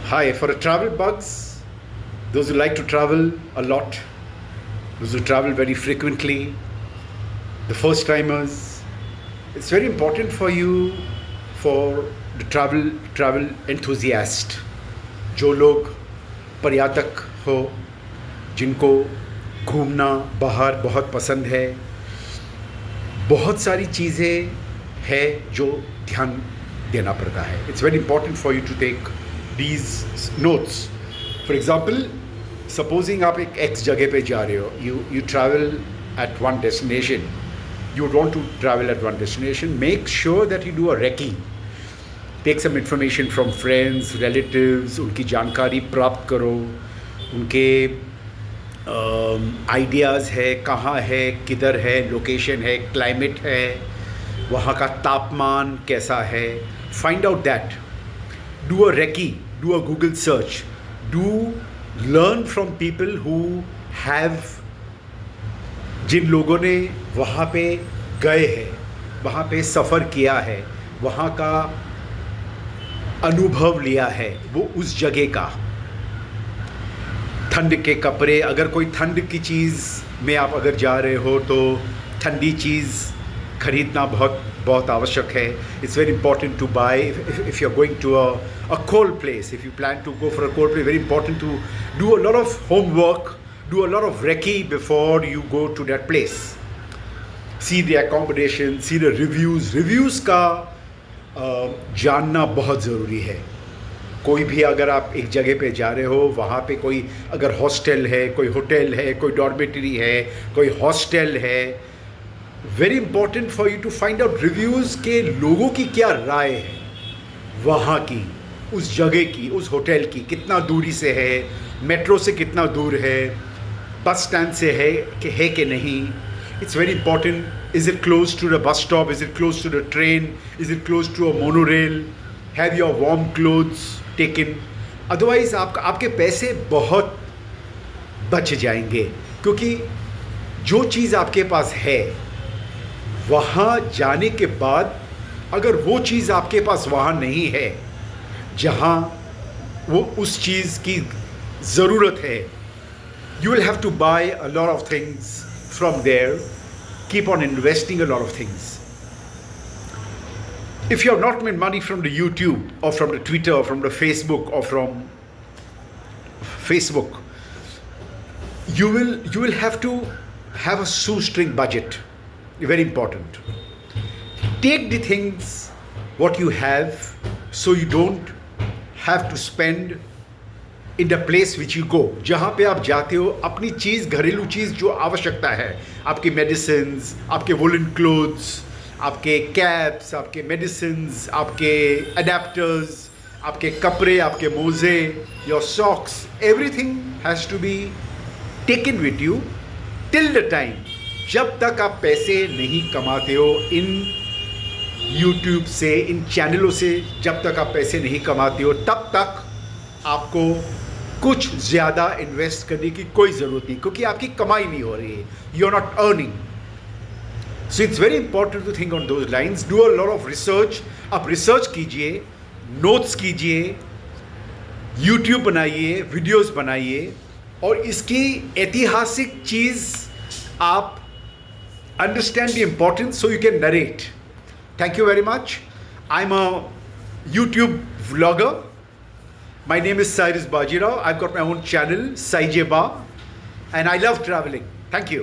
Hi, for a travel bugs, those who like to travel a lot, those who travel very frequently, the first timers, it's very important for you, for the travel enthusiast, जो लोग पर्यटक हो, जिनको घूमना बाहर बहुत पसंद है, बहुत सारी चीज़ें हैं जो ध्यान देना पड़ता है. It's very important for you to take these notes. For example, supposing आप एक X जगह पे जा रहे हो, you travel at one destination, you would want to travel at one destination, make sure that you do a recce. Take some information from friends, relatives, उनकी जानकारी प्राप्त करो, उनके आइडियाज़ है, कहाँ है, किधर है, लोकेशन है, क्लाइमेट है, वहाँ का तापमान कैसा है. Find out that. Do a recce, do a Google search, learn from people who have, जिन लोगों ने वहाँ पे गए हैं, वहाँ पे सफ़र किया है, वहाँ का अनुभव लिया है, वो उस जगह का. ठंड के कपड़े, अगर कोई ठंड की चीज़ में आप अगर जा रहे हो तो ठंडी चीज़ खरीदना बहुत आवश्यक है. It's very important to buy if you're going to a cold place. If you plan to go for a cold place, very important to do a lot of homework, do a lot of recce before you go to that place. See the accommodation, see the reviews. Reviews का जानना बहुत ज़रूरी है. कोई भी अगर आप एक जगह पे जा रहे हो, वहाँ पे कोई अगर हॉस्टल है, कोई होटल है, कोई डॉर्मेटरी है, कोई हॉस्टल है, very important for you to find out reviews के लोगों की क्या राय है, वहाँ की, उस जगह की, उस होटल की, कितना दूरी से है, मेट्रो से कितना दूर है, बस स्टैंड से है कि नहीं. It's very important. Is it close to the bus stop, is it close to the train, is it close to a monorail, have your warm clothes taken. Otherwise आपके पैसे बहुत बच जाएंगे, क्योंकि जो चीज़ आपके पास है, वहाँ जाने के बाद अगर वो चीज़ आपके पास वहाँ नहीं है जहाँ वो उस चीज़ की ज़रूरत है, you will have to buy a lot of things from there, keep on investing a lot of things. If you have not made money from the YouTube or from the Twitter or from the Facebook or from Facebook, you will have to have a shoestring budget. Very important. Take the things what you have, so you don't have to spend in the place which you go. जहाँ पे आप जाते हो, अपनी चीज़, घरेलू चीज़ जो आवश्यकता है, आपके मेडिसिन्स, आपके वुलन क्लोथ्स, आपके कैप्स, आपके मेडिसिन्स, आपके अडेप्टर्स, आपके कपड़े, आपके मोज़े, your socks, everything has to be taken with you till the time, जब तक आप पैसे नहीं कमाते हो इन YouTube से, इन चैनलों से, जब तक आप पैसे नहीं कमाते हो, तब तक आपको कुछ ज़्यादा इन्वेस्ट करने की कोई ज़रूरत नहीं, क्योंकि आपकी कमाई नहीं हो रही है. You are not earning. So it's very important to think on those lines. Do a lot of research. आप रिसर्च कीजिए, नोट्स कीजिए, यूट्यूब बनाइए, वीडियोस बनाइए, और इसकी ऐतिहासिक चीज़ आप understand the importance so you can narrate. Thank you very much. I'm a YouTube vlogger. My name is Cyrus Bajirao. I've got my own channel, Saijeba, and I love traveling. Thank you.